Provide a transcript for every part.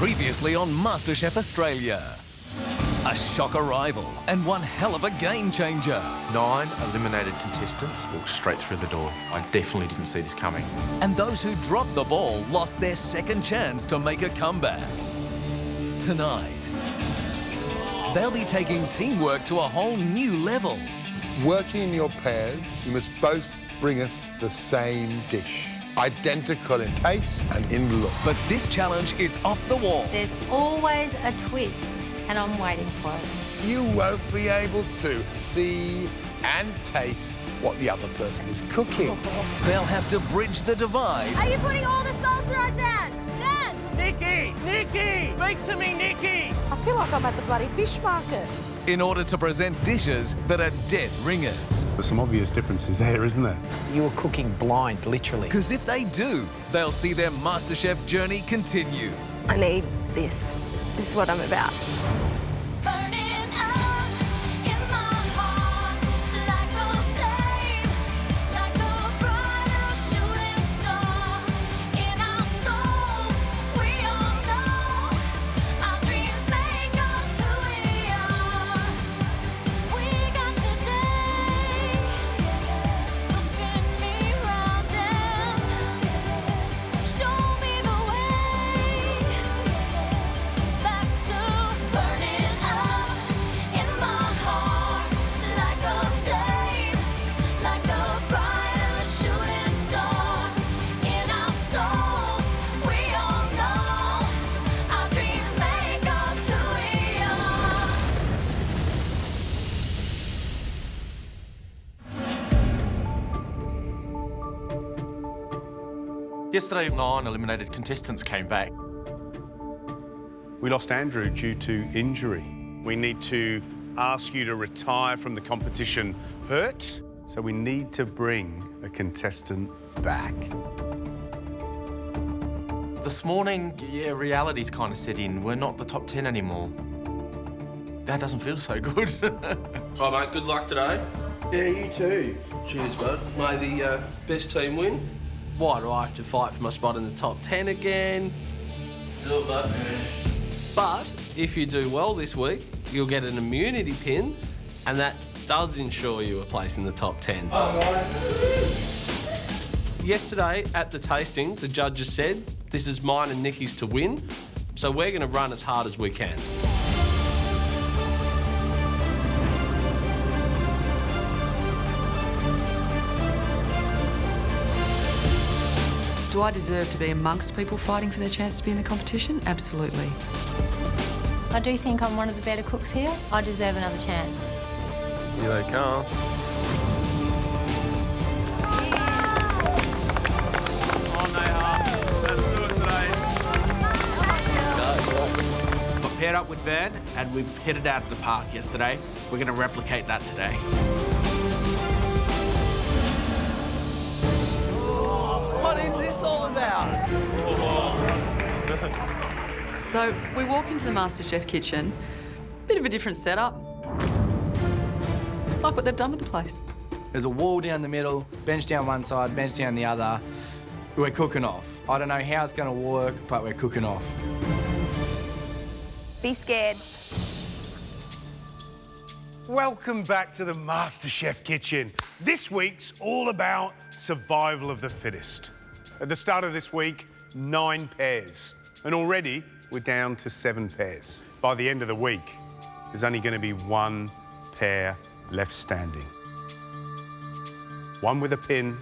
Previously on MasterChef Australia. A shock arrival and one hell of a game changer. 9 eliminated contestants walked straight through the door. I definitely didn't see this coming. And those who dropped the ball lost their second chance to make a comeback. Tonight, they'll be taking teamwork to a whole new level. Working in your pairs, you must both bring us the same dish. Identical in taste and in look. But this challenge is off the wall. There's always a twist, and I'm waiting for it. You won't be able to see and taste what the other person is cooking. They'll have to bridge the divide. Are you putting all the salsa on, Dad? Dad! Nikki! Speak to me, Nikki! I feel like I'm at the bloody fish market. In order to present dishes that are dead ringers. There's some obvious differences there, isn't there? You were cooking blind, literally. Because if they do, they'll see their MasterChef journey continue. I need this. This is what I'm about. Yesterday, 9 eliminated contestants came back. We lost Andrew due to injury. We need to ask you to retire from the competition hurt, so we need to bring a contestant back. This morning, reality's kind of set in. We're not the top 10 anymore. That doesn't feel so good. All right, mate, good luck today. Yeah, you too. Cheers, bud. May the best team win. Why do I have to fight for my spot in the top 10 again? Do it, bud. But if you do well this week, you'll get an immunity pin, and that does ensure you a place in the top 10. Yesterday at the tasting, the judges said, this is mine and Nikki's to win, so we're going to run as hard as we can. Do I deserve to be amongst people fighting for their chance to be in the competition? Absolutely. I do think I'm one of the better cooks here. I deserve another chance. Here they come. Got paired up with Van, and we headed out to the park yesterday. We're going to replicate that today. What is this all about? So we walk into the MasterChef kitchen, bit of a different setup. Like what they've done with the place. There's a wall down the middle, bench down one side, bench down the other. We're cooking off. I don't know how it's going to work, but we're cooking off. Be scared. Welcome back to the MasterChef kitchen. This week's all about survival of the fittest. At the start of this week, 9 pairs. And already, we're down to 7 pairs. By the end of the week, there's only going to be 1 pair left standing. 1 with a pin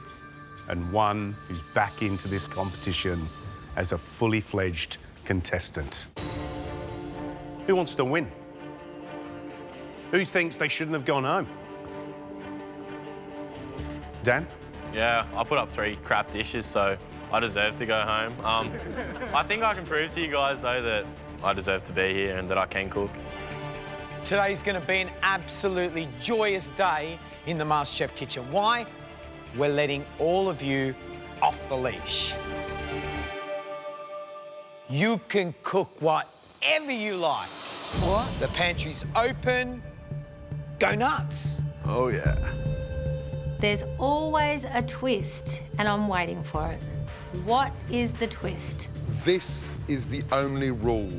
and 1 who's back into this competition as a fully fledged contestant. Who wants to win? Who thinks they shouldn't have gone home? Dan? Yeah, I put up 3 crap dishes, so I deserve to go home. I think I can prove to you guys, though, that I deserve to be here and that I can cook. Today's going to be an absolutely joyous day in the MasterChef kitchen. Why? We're letting all of you off the leash. You can cook whatever you like. What? The pantry's open. Go nuts. Oh, yeah. There's always a twist, and I'm waiting for it. What is the twist? This is the only rule.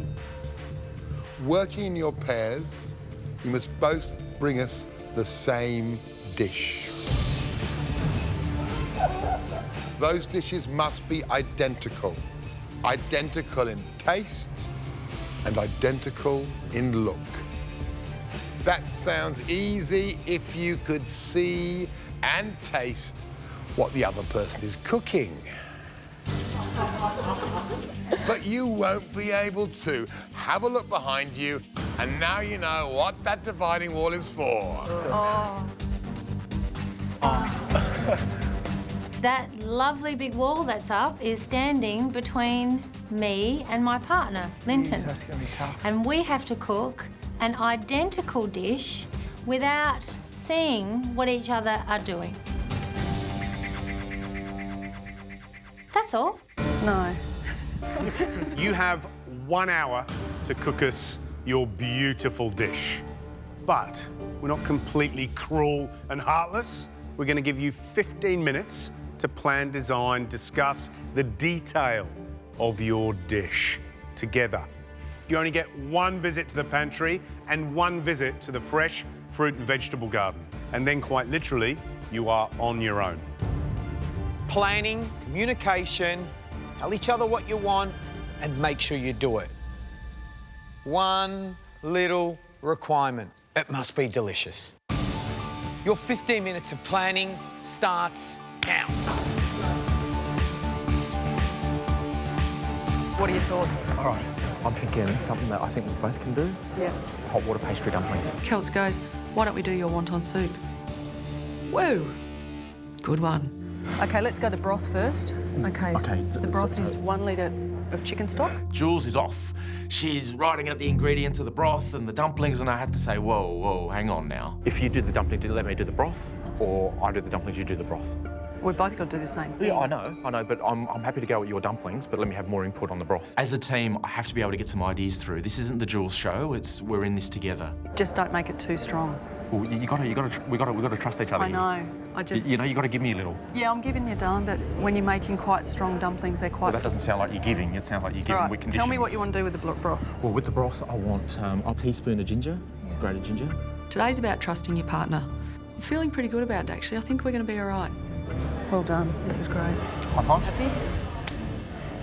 Working in your pairs, you must both bring us the same dish. Those dishes must be identical. Identical in taste and identical in look. That sounds easy if you could see and taste what the other person is cooking. But you won't be able to. Have a look behind you, and now you know what that dividing wall is for. Oh. That lovely big wall that's up is standing between me and my partner, Linton. Jeez, that's gonna be tough. And we have to cook an identical dish without seeing what each other are doing. That's all. No. You have 1 hour to cook us your beautiful dish. But we're not completely cruel and heartless. We're going to give you 15 minutes to plan, design, discuss the detail of your dish together. You only get 1 visit to the pantry and 1 visit to the fresh fruit and vegetable garden. And then, quite literally, you are on your own. Planning, communication, tell each other what you want, and make sure you do it. 1 little requirement: it must be delicious. Your 15 minutes of planning starts now. What are your thoughts? All right, I'm thinking something that I think we both can do. Yeah. Hot water pastry dumplings. Kels goes, why don't we do your wonton soup? Whoa, good one. OK, let's go the broth first. OK, the broth is 1 litre of chicken stock. Jules is off. She's writing out the ingredients of the broth and the dumplings, and I had to say, whoa, hang on now. If you do the dumpling, let me do the broth, or I do the dumplings, you do the broth. We've both got to do the same thing. Yeah, I know, but I'm happy to go with your dumplings, but let me have more input on the broth. As a team, I have to be able to get some ideas through. This isn't the Jules show, we're in this together. Just don't make it too strong. Well, we got to trust each other. I know. You know, you got to give me a little. Yeah, I'm giving you, darling, but when you're making quite strong dumplings, they're quite... Well, that doesn't sound like you're giving. It sounds like you're giving with conditions. Tell me what you want to do with the broth. Well, with the broth, I want a teaspoon of ginger, grated ginger. Today's about trusting your partner. I'm feeling pretty good about it, actually. I think we're going to be all right. Well done. This is great. High five. Happy?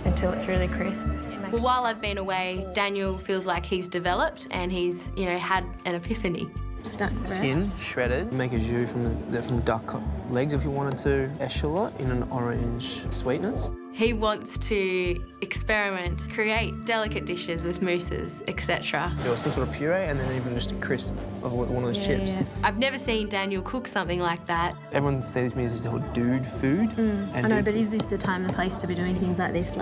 Until it's really crisp. Well, while I've been away, Daniel feels like he's developed and he's, had an epiphany. Skin shredded. Make a jus from the duck legs if you wanted to. Echalot in an orange sweetness. He wants to experiment, create delicate dishes with mousses, etc. Or some sort of puree and then even just a crisp of one of those chips. Yeah. I've never seen Daniel cook something like that. Everyone sees me as this whole dude food. I know, but is this the time and the place to be doing things like this?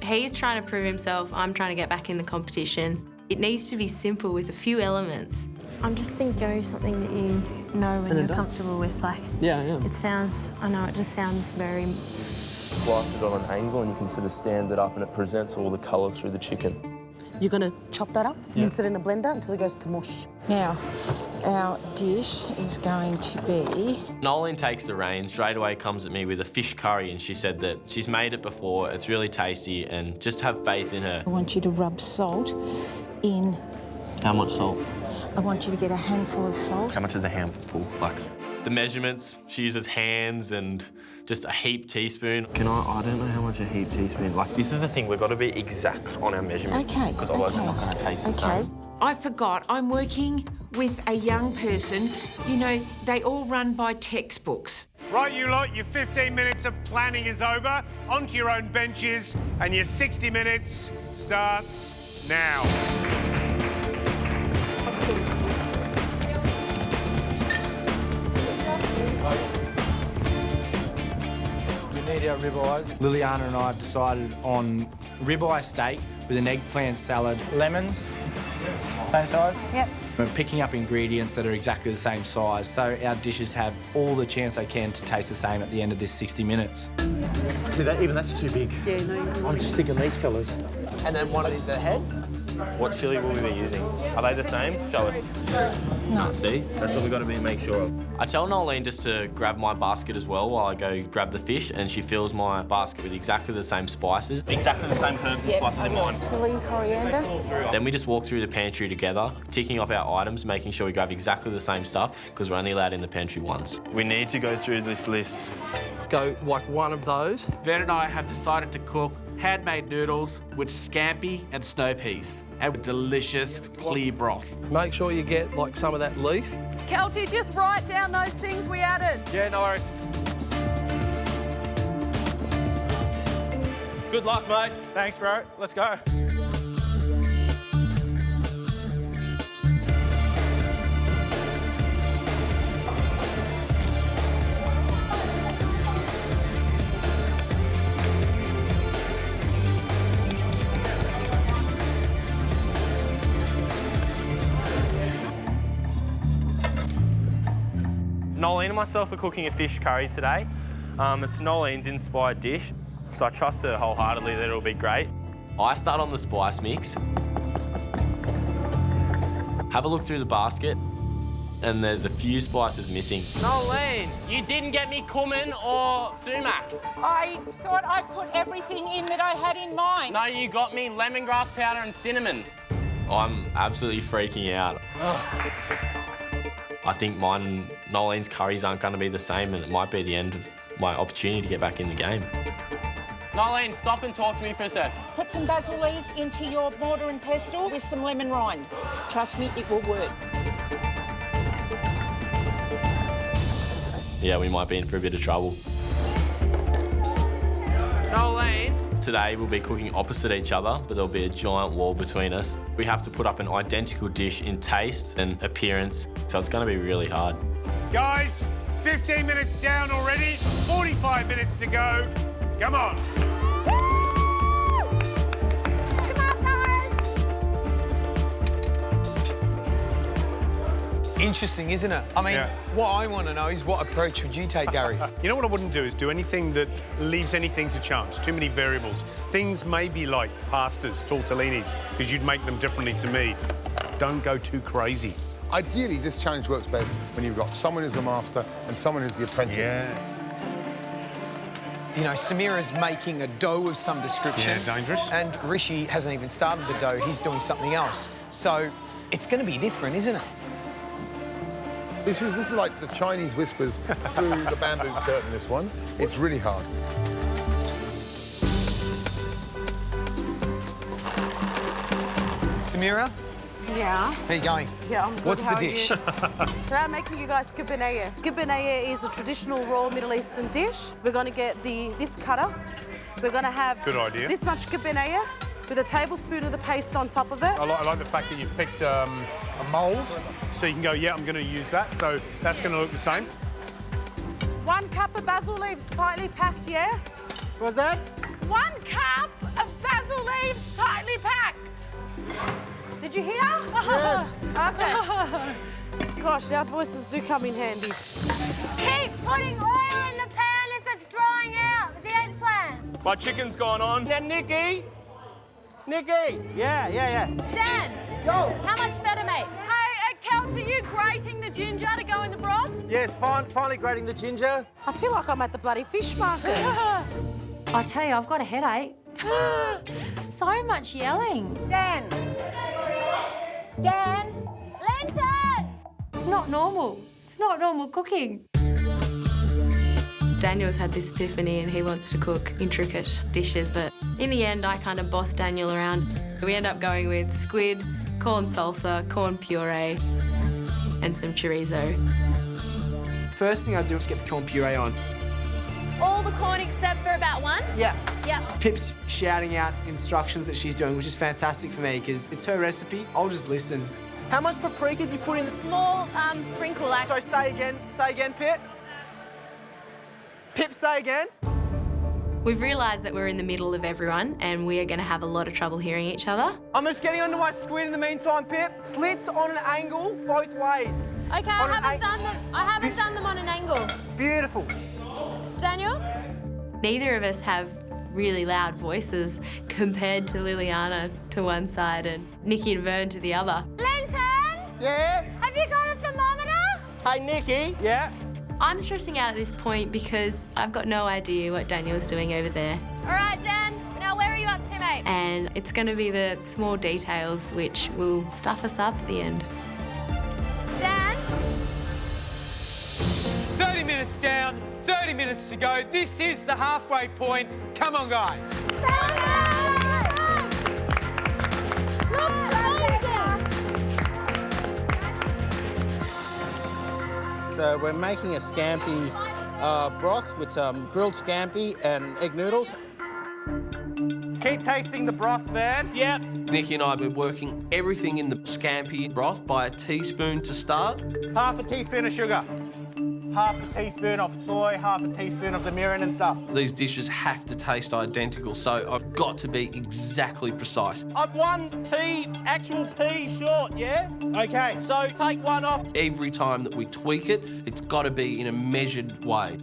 He's trying to prove himself, I'm trying to get back in the competition. It needs to be simple with a few elements. I'm just thinking go something that you know and you're comfortable with. Yeah. It sounds, it just sounds very... Slice it on an angle and you can sort of stand it up and it presents all the colour through the chicken. You're going to chop that up and sit in a blender until it goes to mush. Now, our dish is going to be... Nolan takes the reins, straight away comes at me with a fish curry, and she said that she's made it before, it's really tasty, and just have faith in her. I want you to rub salt in... How much salt? I want you to get a handful of salt. How much is a handful? The measurements, she uses hands and just a heap teaspoon. I don't know how much a heap teaspoon. This is the thing, we've got to be exact on our measurements. Okay. Because otherwise we're not going to taste the same. I forgot, I'm working with a young person. They all run by textbooks. Right, you lot, your 15 minutes of planning is over. Onto your own benches, and your 60 minutes starts now. We need our ribeyes. Liliana and I have decided on ribeye steak with an eggplant salad. Lemons, same size? Yep. We're picking up ingredients that are exactly the same size, so our dishes have all the chance they can to taste the same at the end of this 60 minutes. See, that's too big. Yeah, no. I'm just thinking these fellas. And then one of the heads? What chilli will we be using? Are they the same? Show us. No. See? That's what we've got to make sure of. I tell Nolene just to grab my basket as well while I go grab the fish, and she fills my basket with exactly the same spices. Exactly the same herbs and spices in mine. Chili, coriander. Then we just walk through the pantry together, ticking off our items, making sure we grab exactly the same stuff, because we're only allowed in the pantry once. We need to go through this list. Go like one of those. Ven and I have decided to cook handmade noodles with scampi and snow peas and with delicious clear broth. Make sure you get like some of that leaf. Kelty, just write down those things we added. Yeah, no worries. Good luck, mate. Thanks, bro. Let's go. Nolene and myself are cooking a fish curry today. It's Nolene's inspired dish, so I trust her wholeheartedly that it'll be great. I start on the spice mix. Have a look through the basket, and there's a few spices missing. Nolene, you didn't get me cumin or sumac. I thought I put everything in that I had in mind. No, you got me lemongrass powder and cinnamon. I'm absolutely freaking out. I think mine and Nolene's curries aren't going to be the same, and it might be the end of my opportunity to get back in the game. Nolene, stop and talk to me for a sec. Put some basil leaves into your mortar and pestle with some lemon rind. Trust me, it will work. Yeah, we might be in for a bit of trouble. Nolene. Today we'll be cooking opposite each other, but there'll be a giant wall between us. We have to put up an identical dish in taste and appearance, so it's going to be really hard. Guys, 15 minutes down already, 45 minutes to go. Come on. Come on, guys. Interesting, isn't it? I mean, what I want to know is what approach would you take, Gary? You know what I wouldn't do is do anything that leaves anything to chance. Too many variables. Things maybe like pastas, tortellinis, because you'd make them differently to me. Don't go too crazy. Ideally, this challenge works best when you've got someone who's the master and someone who's the apprentice. Yeah. You know, Samira's making a dough of some description. Yeah, dangerous. And Rishi hasn't even started the dough. He's doing something else. So it's going to be different, isn't it? This is like the Chinese whispers through the bamboo curtain, this one. It's really hard. Samira, Yeah. how are you going? Yeah, I'm good. What's How the are dish? you? Today I'm making you guys gabanaya. Gabanaya is a traditional raw Middle Eastern dish. We're going to get this cutter. We're going to have Good idea. this much gabanaya with a tablespoon of the paste on top of it. I like the fact that you picked a mould, so you can go, yeah, I'm going to use that. So that's going to look the same. 1 cup of basil leaves tightly packed, yeah? What's that? 1 cup of basil leaves tightly packed. Did you hear? Yes. Okay. Gosh, our voices do come in handy. Keep putting oil in the pan if it's drying out with the eggplant. My chicken's gone on. Now, Nikki. Yeah. Dan, how much feta, mate? Hey, Kelty, are you grating the ginger to go in the broth? Yes, finally grating the ginger. I feel like I'm at the bloody fish market. I tell you, I've got a headache. So much yelling. Dan! Linton! It's not normal. It's not normal cooking. Daniel's had this epiphany and he wants to cook intricate dishes, but in the end, I kind of bossed Daniel around. We end up going with squid, corn salsa, corn puree, and some chorizo. First thing I do is get the corn puree on. All the corn except for about 1? Yeah. Yep. Pip's shouting out instructions that she's doing, which is fantastic for me because it's her recipe. I'll just listen. How much paprika do you put in? Small sprinkle. Like... Sorry, say again, Pip. Pip, say again. We've realised that we're in the middle of everyone and we are going to have a lot of trouble hearing each other. I'm just getting onto my squid in the meantime, Pip. Slits on an angle both ways. Okay, I haven't done them on an angle. Beautiful. Daniel? Neither of us have really loud voices compared to Liliana to one side and Nikki and Vern to the other. Linton? Yeah? Have you got a thermometer? Hey, Nikki? Yeah? I'm stressing out at this point because I've got no idea what Daniel's doing over there. All right, Dan. Now, where are you up to, mate? And it's going to be the small details which will stuff us up at the end. Dan? 30 minutes down, 30 minutes to go. This is the halfway point. Come on, guys. So we're making a scampi broth with some grilled scampi and egg noodles. Keep tasting the broth, Van. Yep. Nikki and I have been working everything in the scampi broth by a teaspoon to start. Half a teaspoon of sugar. Half a teaspoon of soy, half a teaspoon of the mirin and stuff. These dishes have to taste identical, so I've got to be exactly precise. I'm 1 actual pea short, yeah? Okay, so take one off. Every time that we tweak it, it's got to be in a measured way.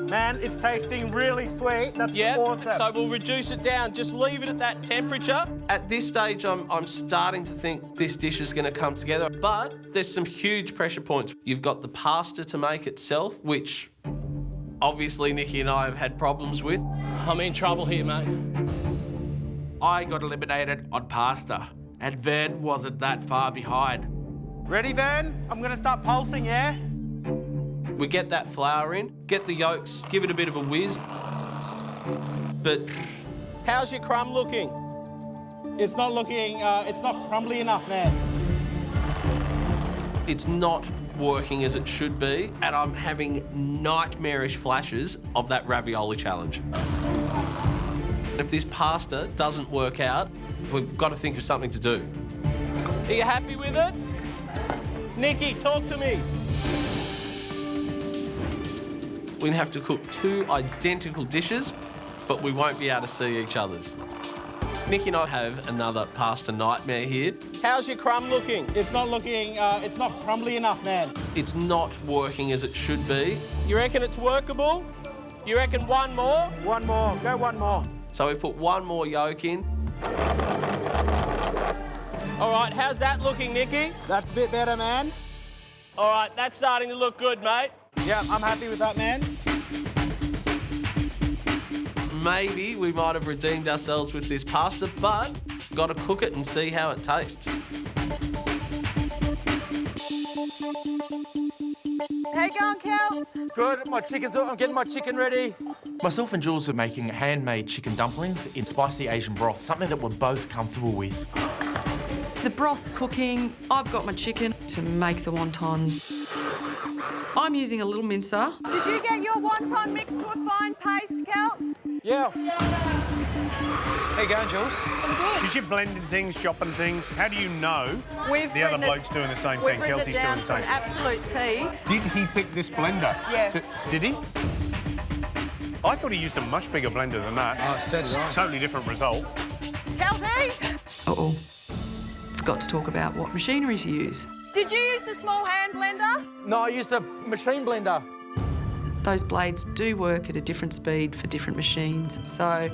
Man, it's tasting really sweet. That's awesome. So we'll reduce it down. Just leave it at that temperature. At this stage, I'm starting to think this dish is going to come together, but there's some huge pressure points. You've got the pasta to make itself, which obviously Nikki and I have had problems with. I'm in trouble here, mate. I got eliminated on pasta, and Vern wasn't that far behind. Ready, Van? I'm going to start pulsing, yeah? We get that flour in, get the yolks, give it a bit of a whiz. But how's your crumb looking? It's not looking, it's not crumbly enough, man. It's not working as it should be, and I'm having nightmarish flashes of that ravioli challenge. If this pasta doesn't work out, we've got to think of something to do. Are you happy with it? Nikki, talk to me. We're going to have to cook 2 identical dishes, but we won't be able to see each other's. Nikki and I have another pasta nightmare here. How's your crumb looking? It's not looking, it's not crumbly enough, man. It's not working as it should be. You reckon it's workable? You reckon one more? One more, go one more. So we put 1 more yolk in. All right, how's that looking, Nikki? That's a bit better, man. All right, that's starting to look good, mate. Yeah, I'm happy with that, man. Maybe we might have redeemed ourselves with this pasta, but got to cook it and see how it tastes. How you going, Kels? Good, I'm getting my chicken ready. Myself and Jules are making handmade chicken dumplings in spicy Asian broth, something that we're both comfortable with. The broth's cooking. I've got my chicken to make the wontons. I'm using a little mincer. Did you get your wonton mixed to a fine paste, Kel? Yeah. How you going, Jules? I'm good. Because you're blending things, chopping things. How do you know the other bloke's doing the same thing? We've written Kelty's it down doing the to same. an absolute T. Did he pick this blender? Yeah. Did he? I thought he used a much bigger blender than that. Oh, so did I. Totally different result. Kelty? Uh-oh. Forgot to talk about what machinery to use. Did you use the small hand blender? No, I used a machine blender. Those blades do work at a different speed for different machines, so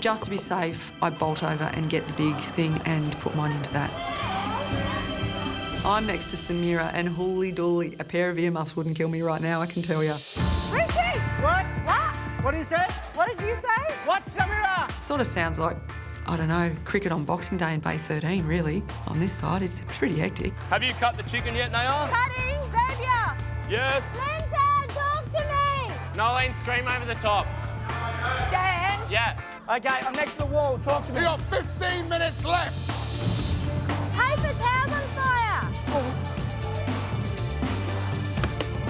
just to be safe, I bolt over and get the big thing and put mine into that. I'm next to Samira, and holy dooly, a pair of earmuffs wouldn't kill me right now, I can tell you. Rishi! What? What? What did you say? What did you say? What, Samira? Sort of sounds like, I don't know, cricket on Boxing Day in Bay 13, really. On this side, it's pretty hectic. Have you cut the chicken yet, Nayan? Cutting, Xavier! Yes. Linton, talk to me! Nolene, scream over the top. Dan? Yeah. OK, I'm next to the wall. Talk to me. You got 15 minutes left. Paper towels on fire!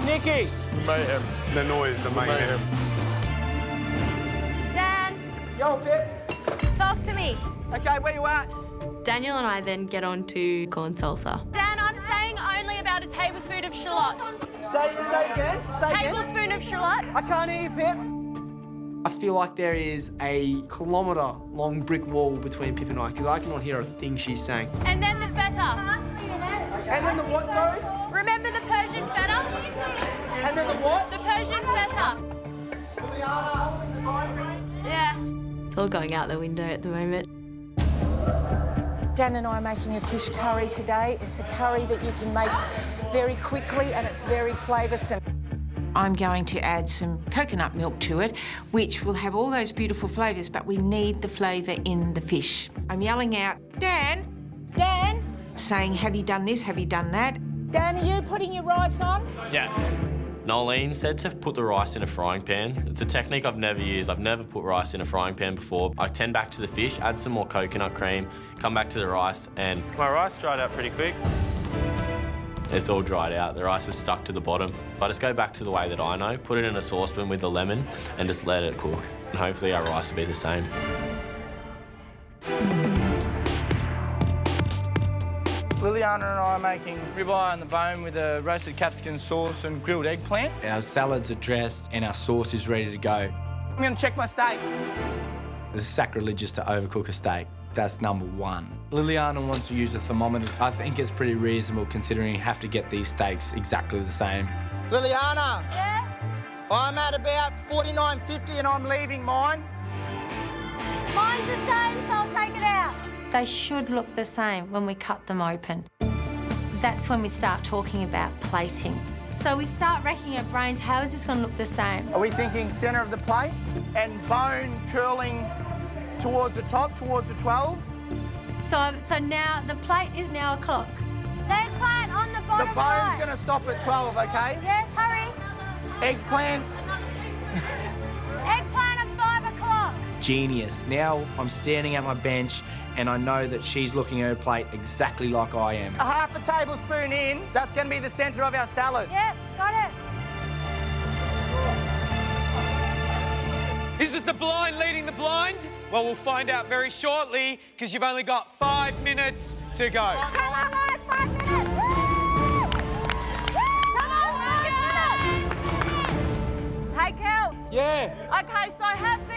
Nikki. Mayhem. The noise, the mayhem. Dan, Yo, Pip. talk to me. OK, where you at? Daniel and I then get on to corn salsa. Dan, I'm saying only about a tablespoon of shallot. Say again. Say again. Tablespoon of shallot. I can't hear you, Pip. I feel like there is a kilometre-long brick wall between Pip and I, because I cannot hear a thing she's saying. And then the feta. And then the what, sorry? Remember the Persian feta? And then the what? The Persian feta. Yeah. It's all going out the window at the moment. Dan and I are making a fish curry today. It's a curry that you can make very quickly and it's very flavoursome. I'm going to add some coconut milk to it, which will have all those beautiful flavours, but we need the flavour in the fish. I'm yelling out, Dan! Dan! Saying, have you done this, have you done that? Dan, are you putting your rice on? Yeah. Nolene said to put the rice in a frying pan. It's a technique I've never used. I've never put rice in a frying pan before. I tend back to the fish, add some more coconut cream, come back to the rice, and my rice dried out pretty quick. It's all dried out. The rice is stuck to the bottom. I just go back to the way that I know, put it in a saucepan with the lemon and just let it cook. And hopefully our rice will be the same. Liliana and I are making ribeye on the bone with a roasted capsicum sauce and grilled eggplant. Our salads are dressed and our sauce is ready to go. I'm going to check my steak. It's sacrilegious to overcook a steak. That's number one. Liliana wants to use a thermometer. I think it's pretty reasonable considering you have to get these steaks exactly the same. Liliana. Yeah? I'm at about 49.50 and I'm leaving mine. Mine's the same, so I'll take it out. They should look the same when we cut them open. That's when we start talking about plating. So we start racking our brains, how is this going to look the same? Are we thinking centre of the plate and bone curling towards the top, towards the 12? So now the plate is now a clock. The eggplant on the bottom The bone's right. going to stop at 12, OK? Yes, hurry. Eggplant. Eggplant at 5 o'clock. Genius. Now I'm standing at my bench and I know that she's looking at her plate exactly like I am. A half a tablespoon in, that's going to be the centre of our salad. Yep, got it. Is it the blind leading the blind? Well, we'll find out very shortly because you've only got 5 minutes to go. Come on, guys, 5 minutes. Woo! Come on, 5 minutes. Hey, Kels. Yeah. Okay, so have the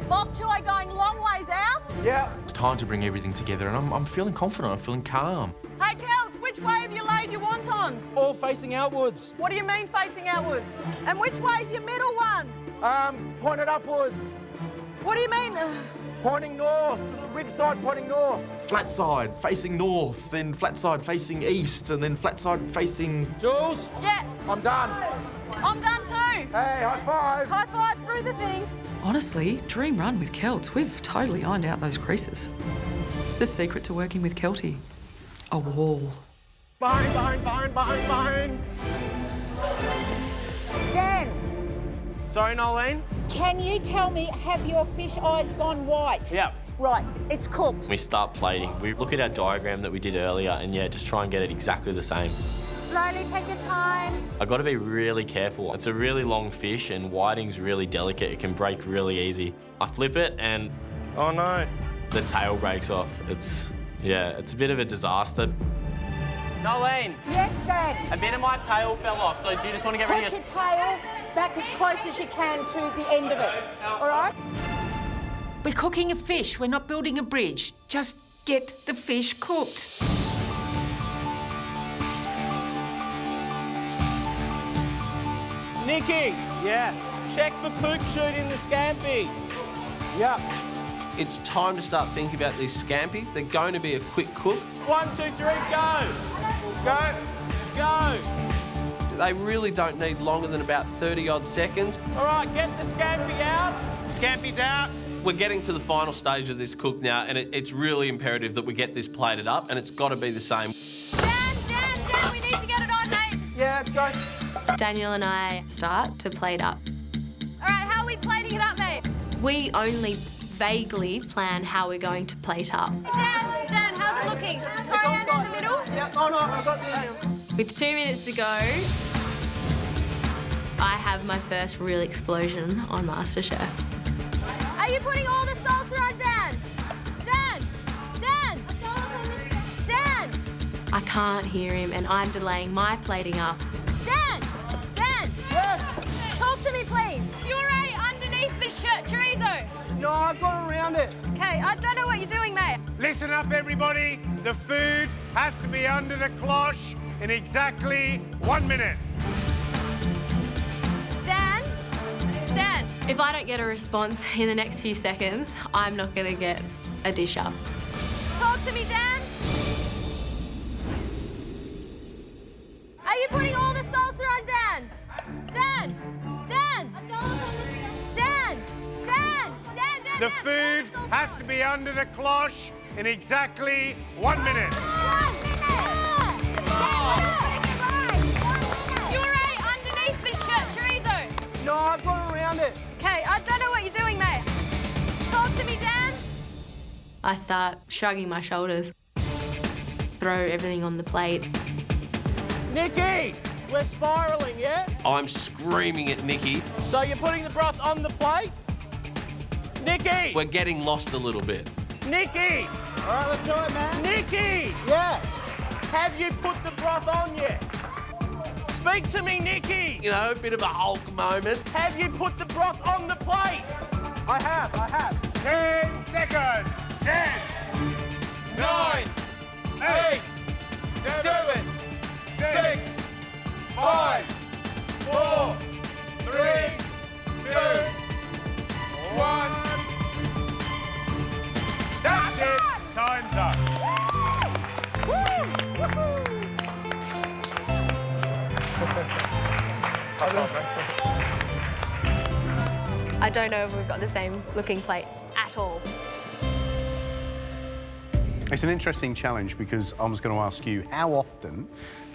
bok choy going long ways out. Yeah. It's time to bring everything together, and I'm feeling confident. I'm feeling calm. Hey, Kels, which way have you laid your wontons? All facing outwards. What do you mean facing outwards? And which way's your middle one? Pointed upwards. What do you mean? Pointing north. Rib side pointing north. Flat side facing north, then flat side facing east, and then flat side facing... Jules? Yeah. I'm done. I'm done too. Hey, high five. High five through the thing. Honestly, dream run with Celts. We've totally ironed out those creases. The secret to working with Kelty? A wall. Behind. Dan. Sorry, Nolene? Can you tell me, have your fish eyes gone white? Yeah. Right, it's cooked. We start plating. We look at our diagram that we did earlier and, yeah, just try and get it exactly the same. Slowly take your time. I've got to be really careful. It's a really long fish and whiting's really delicate. It can break really easy. I flip it and, oh no, the tail breaks off. It's a bit of a disaster. Nolene, Yes, Dan. a bit of my tail fell off, so do you just want to get rid Put of your tail back as close as you can to the end of it. All right? We're cooking a fish, we're not building a bridge. Just get the fish cooked. Nikki. Yeah. Check for poop shoot in the scampi. Yep. It's time to start thinking about these scampi. They're going to be a quick cook. 1, 2, 3, go. Go. They really don't need longer than about 30-odd seconds. All right, get the scampi out. Scampi's out. We're getting to the final stage of this cook now, and it's really imperative that we get this plated up, and it's got to be the same. Dan, we need to get it on, mate. Yeah, let's go. Daniel and I start to plate up. All right, how are we plating it up, mate? We only vaguely plan how we're going to plate up. Dan, how's it looking? Coriander in the middle? Yep. Oh, no, I've got the... With 2 minutes to go, I have my first real explosion on MasterChef. Are you putting all the salsa on, Dan? Dan! I can't hear him and I'm delaying my plating up. Dan! Yes! Talk to me, please. Puree underneath the chorizo. No, I've got around it. Okay, I don't know what you're doing, mate. Listen up, everybody. The food has to be under the cloche in exactly 1 minute. Dan, If I don't get a response in the next few seconds, I'm not going to get a dish up. Talk to me, Dan. Are you putting all the salsa on Dan? Dan! Dan! Dan! Dan! Dan! The food has to be under the cloche in exactly 1 minute. Puree underneath the chorizo. No, I've got around it. Okay, I don't know what you're doing, mate. Talk to me, Dan. I start shrugging my shoulders, throw everything on the plate. Nikki, we're spiralling, yeah? I'm screaming at Nikki. So you're putting the broth on the plate? Nikki! We're getting lost a little bit. Nikki! All right, let's do it, man. Nikki! Yeah. Have you put the broth on yet? Speak to me, Nikki! You know, a bit of a Hulk moment. Have you put the broth on the plate? I have. 10 seconds. 10, 9, 8, 7, 6, 5, 4, 3, 2, 1. That's it. Time's up. I don't know if we've got the same looking plate at all. It's an interesting challenge because I was going to ask you, how often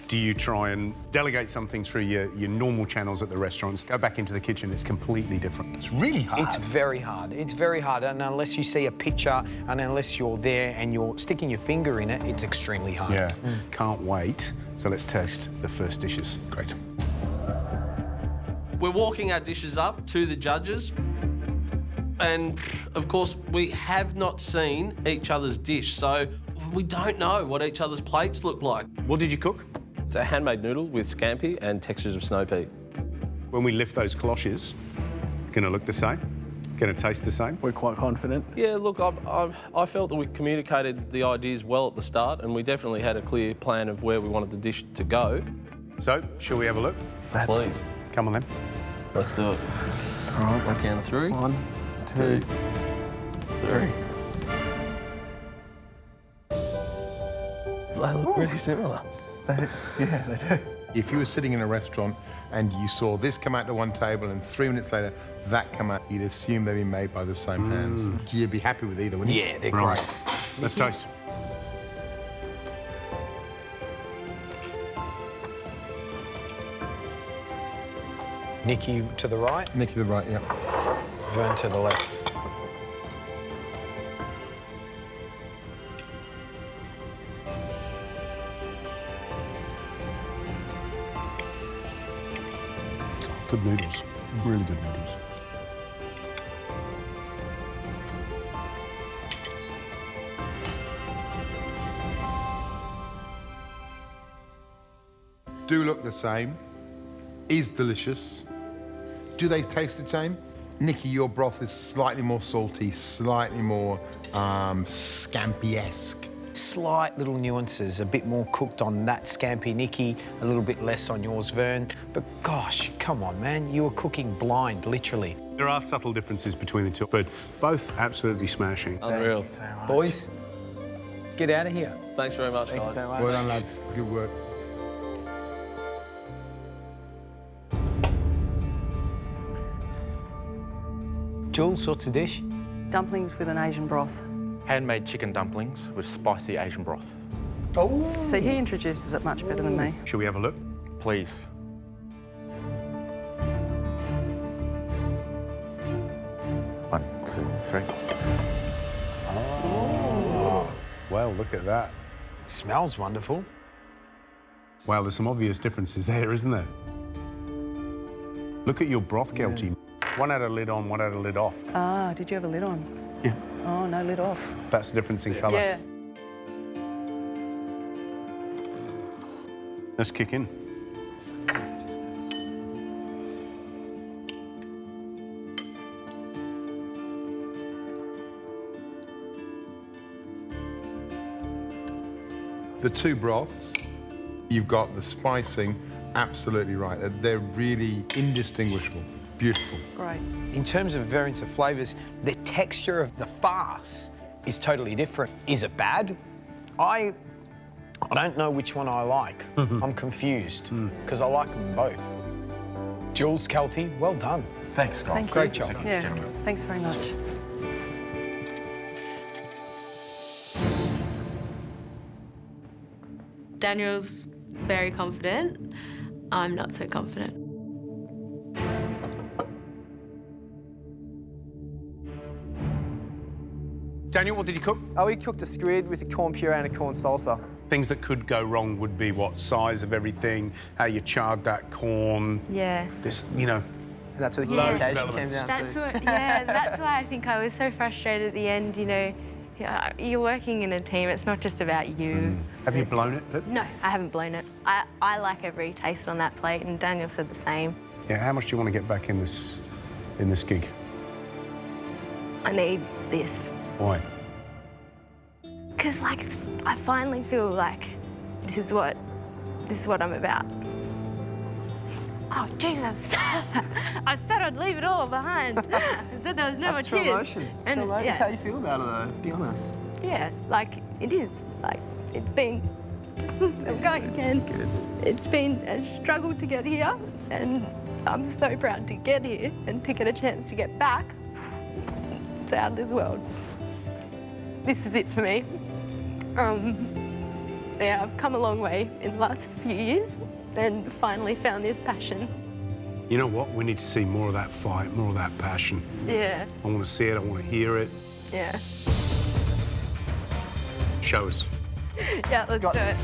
do you try and delegate something through your normal channels at the restaurants, go back into the kitchen, it's completely different. It's really hard. It's very hard. It's very hard. And unless you see a picture and unless you're there and you're sticking your finger in it, it's extremely hard. Yeah, can't wait. So let's test the first dishes. Great. We're walking our dishes up to the judges. And, of course, we have not seen each other's dish, so we don't know what each other's plates look like. What did you cook? It's a handmade noodle with scampi and textures of snow peas. When we lift those cloches, gonna look the same? Gonna taste the same? We're quite confident. Yeah, look, I felt that we communicated the ideas well at the start, and we definitely had a clear plan of where we wanted the dish to go. So, shall we have a look? Please. Come on then. Let's do it. All right, one count of 3. 1, 2, 3. They look really similar. Yeah, they do. If you were sitting in a restaurant and you saw this come out to one table and 3 minutes later that come out, you'd assume they'd be made by the same hands. You'd be happy with either, wouldn't you? Yeah, they're great. Let's taste. Nikki to the right. Nikki to the right, yeah. Vern to the left. Good noodles. Really good noodles. Do look the same. Is delicious. Do they taste the same? Nikki, your broth is slightly more salty, slightly more scampi-esque. Slight little nuances, a bit more cooked on that scampi, Nikki, a little bit less on yours, Vern. But gosh, come on, man, you were cooking blind, literally. There are subtle differences between the two, but both absolutely smashing. Unreal. Boys, get out of here. Thanks very much, Thanks guys. so much. Well done, lads. Good work. Jules, what's the dish? Dumplings with an Asian broth. Handmade chicken dumplings with spicy Asian broth. Oh! See, he introduces it much better than me. Shall we have a look? Please. One, 2, 3. Oh. Well, look at that. Smells wonderful. Wow, there's some obvious differences there, isn't there? Look at your broth, Kelty. One had a lid on, one had a lid off. Ah, did you have a lid on? Yeah. Oh, no lid off. That's the difference in colour. Yeah. Let's kick in. The two broths, you've got the spicing absolutely right. They're really indistinguishable. Beautiful. Great. In terms of variance of flavours, the texture of the farce is totally different. Is it bad? I don't know which one I like. I'm confused because I like them both. Jules, Kelty, well done. Thanks, guys. Thank you. Great job. Yeah, thanks very much. Daniel's very confident. I'm not so confident. Daniel, what did you cook? Oh, we cooked a squid with a corn puree and a corn salsa. Things that could go wrong would be what? Size of everything, how you charred that corn. Yeah. This, you know. That's where the Loads of communication came elements. down That's to. what, yeah, that's why I think I was so frustrated at the end, you know. Yeah, you're working in a team, it's not just about you. Have you blown it, Pip? No, I haven't blown it. I like every taste on that plate, and Daniel said the same. Yeah, how much do you want to get back in this gig? I need this. Why? Because, like, I finally feel like this is what I'm about. Oh, Jesus. I said I'd leave it all behind. I said there was no more That's true tears. emotion. It's true emotion. It's how you feel about it, though, be honest. Yeah, like, it is. Like, it's been... I'm going again. Good. It's been a struggle to get here, and I'm so proud to get here and to get a chance to get back. It's out of this world. This is it for me. Yeah, I've come a long way in the last few years and finally found this passion. You know what? We need to see more of that fight, more of that passion. Yeah. I want to see it, I want to hear it. Yeah. Show us. Yeah, let's do it.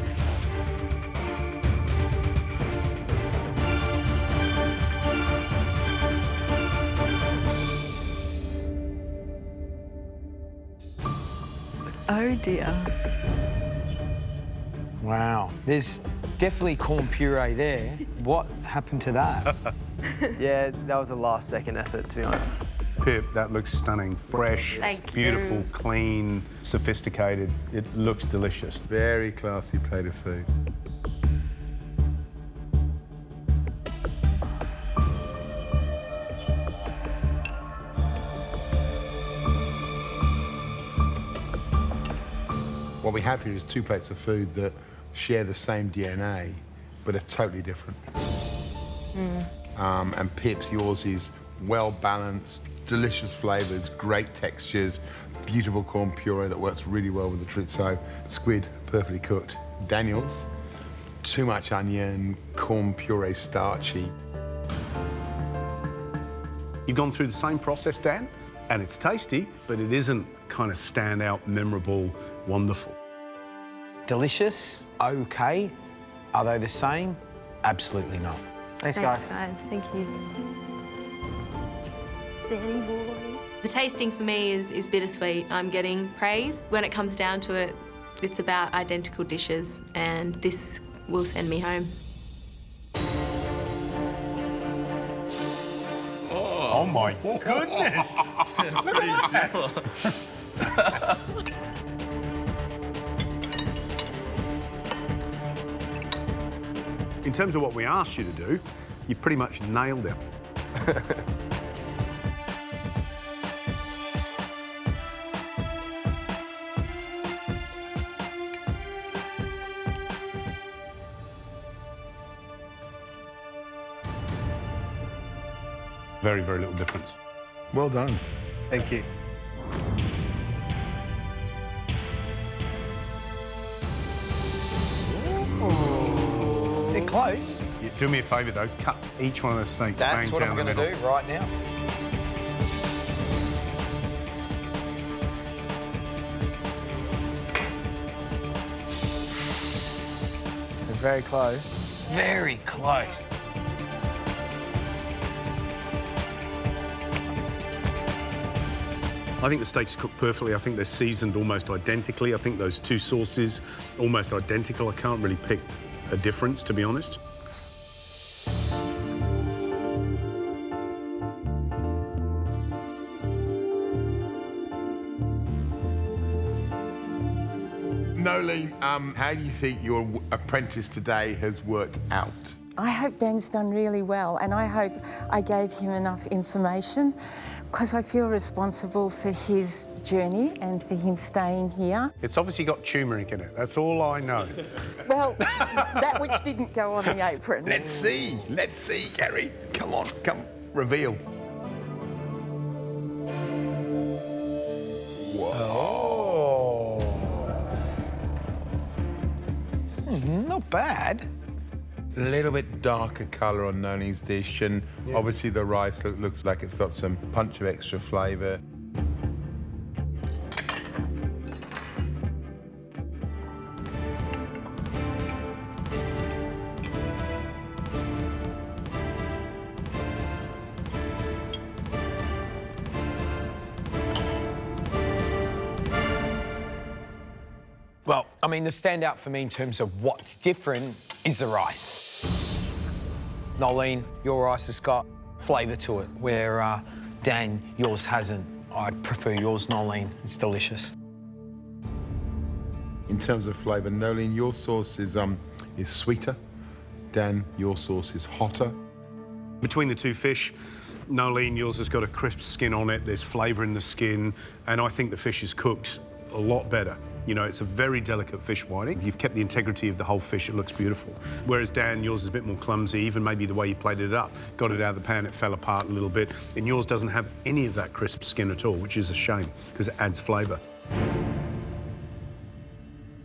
Oh dear. Wow. There's definitely corn puree there. What happened to that? Yeah, that was a last-second effort, to be honest. Pip, that looks stunning. Fresh, Thank beautiful, you. clean, sophisticated. It looks delicious. Very classy plate of food. What we have here is two plates of food that share the same DNA, but are totally different. And Pip's, yours is well-balanced, delicious flavours, great textures, beautiful corn puree that works really well with the chorizo, squid perfectly cooked. Daniel's, too much onion, corn puree starchy. You've gone through the same process, Dan, and it's tasty, but it isn't kind of standout, memorable, wonderful. Delicious, okay. Are they the same? Absolutely not. Thanks, Thanks, guys. guys. Thank you. Danny boy. The tasting for me is bittersweet. I'm getting praise. When it comes down to it, it's about identical dishes, and this will send me home. Oh my goodness! Look at that! In terms of what we asked you to do, you pretty much nailed it. Very, very little difference. Well done. Thank you. They're close. Do me a favour though, cut each one of those steaks. That's bang what I'm down the going to middle. do right now. They're very close. Very close. I think the steaks are cooked perfectly. I think they're seasoned almost identically. I think those two sauces almost identical. I can't really pick a difference, to be honest. Nolene, how do you think your apprentice today has worked out? I hope Dan's done really well, and I hope I gave him enough information because I feel responsible for his journey and for him staying here. It's obviously got turmeric in it. That's all I know. Well, that which didn't go on the apron. Let's see, Gary. Come on, come, reveal. Whoa. Not bad. A little bit darker colour on Noline's dish, and obviously the rice looks like it's got some punch of extra flavour. Well, I mean, the standout for me in terms of what's different is the rice. Nolene, your rice has got flavour to it, where Dan, yours hasn't. I prefer yours, Nolene. It's delicious. In terms of flavour, Nolene, your sauce is sweeter. Dan, your sauce is hotter. Between the two fish, Nolene, yours has got a crisp skin on it. There's flavour in the skin, and I think the fish is cooked a lot better. You know, it's a very delicate fish whiting. You've kept the integrity of the whole fish. It looks beautiful. Whereas Dan, yours is a bit more clumsy, even maybe the way you plated it up. Got it out of the pan, it fell apart a little bit. And yours doesn't have any of that crisp skin at all, which is a shame, because it adds flavour.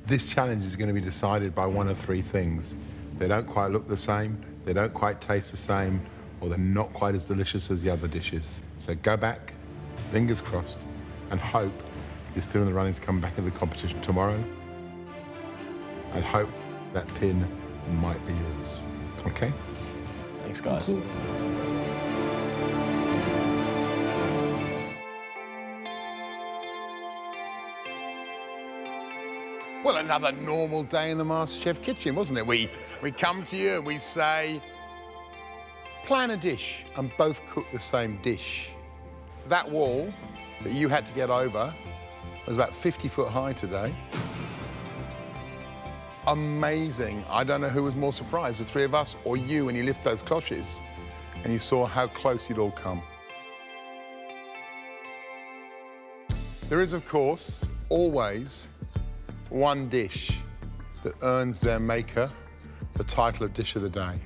This challenge is going to be decided by one of three things. They don't quite look the same, they don't quite taste the same, or they're not quite as delicious as the other dishes. So go back, fingers crossed, and hope you're still in the running to come back into the competition tomorrow. And hope that pin might be yours. Okay? Thanks, guys. Thank you. Well, another normal day in the MasterChef kitchen, wasn't it? We come to you and we say, plan a dish and both cook the same dish. That wall that you had to get over was about 50 foot high today. Amazing. I don't know who was more surprised, the three of us or you, when you lift those cloches and you saw how close you'd all come. There is, of course, always one dish that earns their maker the title of Dish of the Day.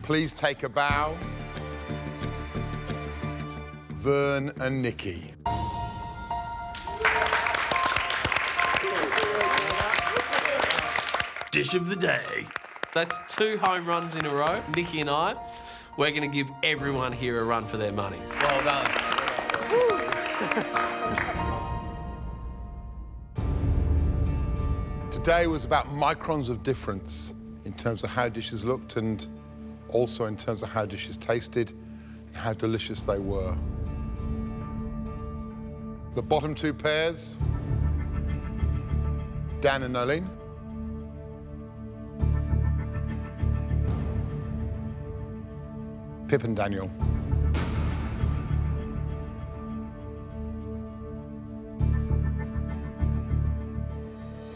Please take a bow. Vern and Nikki. Dish of the day. That's 2 home runs in a row. Nikki and I, we're going to give everyone here a run for their money. Well done. Today was about microns of difference in terms of how dishes looked and also in terms of how dishes tasted and how delicious they were. The bottom two pairs, Dan and Nolene. Pip and Daniel.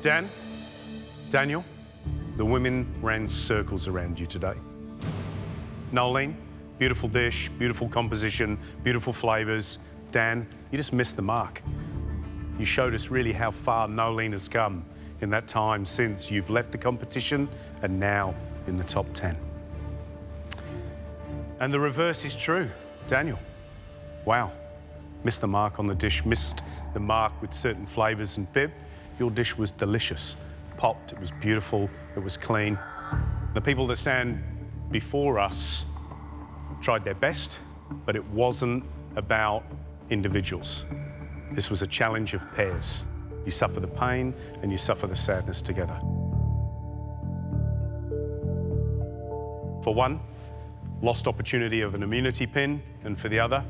Dan, Daniel, the women ran circles around you today. Nolene, beautiful dish, beautiful composition, beautiful flavours. Dan, you just missed the mark. You showed us really how far Nolene has come in that time since you've left the competition and now in the top 10. And the reverse is true, Daniel. Wow, missed the mark on the dish, missed the mark with certain flavours and Pip. Your dish was delicious, popped, it was beautiful, it was clean. The people that stand before us tried their best, but it wasn't about individuals. This was a challenge of pairs. You suffer the pain and you suffer the sadness together. For one, lost opportunity of an immunity pin, and for the other,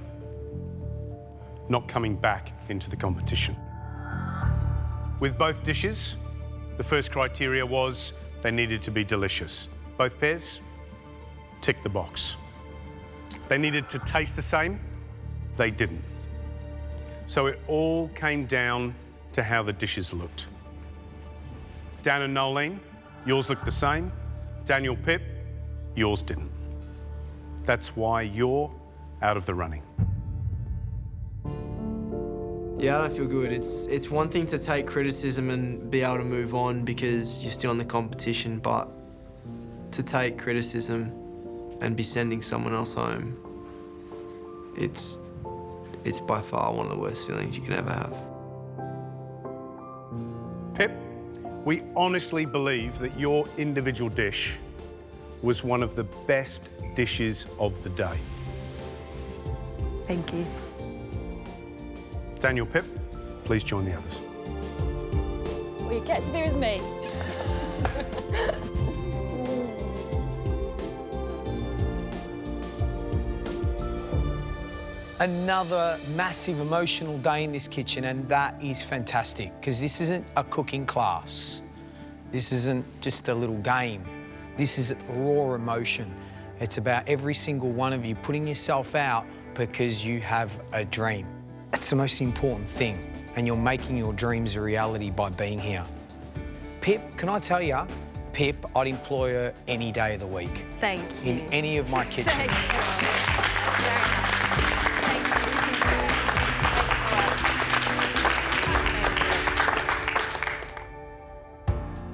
not coming back into the competition. With both dishes, the first criteria was they needed to be delicious. Both pairs ticked the box. They needed to taste the same, they didn't. So it all came down to how the dishes looked. Dan and Nolene, yours looked the same, Daniel, Pip, yours didn't. That's why you're out of the running. Yeah, I don't feel good. It's one thing to take criticism and be able to move on because you're still in the competition, but to take criticism and be sending someone else home, it's by far one of the worst feelings you can ever have. Pip, we honestly believe that your individual dish was one of the best dishes of the day. Thank you. Daniel, Pip, please join the others. Well, you get to be with me. Another massive emotional day in this kitchen, and that is fantastic, because this isn't a cooking class. This isn't just a little game. This is raw emotion. It's about every single one of you putting yourself out because you have a dream. That's the most important thing, and you're making your dreams a reality by being here. Pip, can I tell you, Pip, I'd employ her any day of the week. Thank you. In any of my kitchens. Thank you.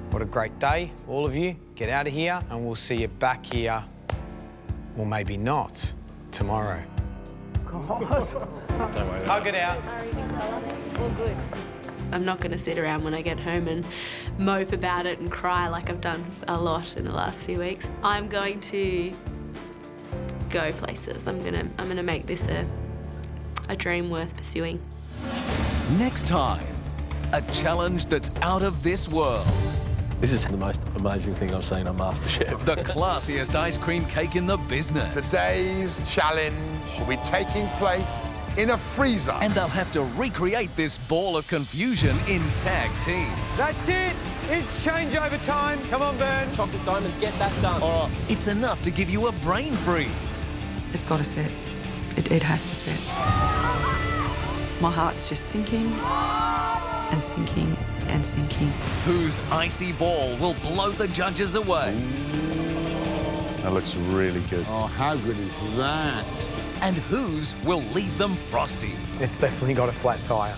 What a great day, all of you. Get out of here, and we'll see you back here, or maybe not, tomorrow. Hug it out. All good. I'm not going to sit around when I get home and mope about it and cry like I've done a lot in the last few weeks. I'm going to go places. I'm gonna make this a dream worth pursuing. Next time, a challenge that's out of this world. This is the most amazing thing I've seen on MasterChef. The classiest ice cream cake in the business. Today's challenge will be taking place in a freezer. And they'll have to recreate this ball of confusion in tag teams. That's it. It's changeover time. Come on, Bern. Chocolate diamond, get that done. Or it's enough to give you a brain freeze. It's got to set. It has to set. My heart's just sinking and sinking and sinking. Whose icy ball will blow the judges away? That looks really good. Oh, how good is that? And whose will leave them frosty? It's definitely got a flat tyre.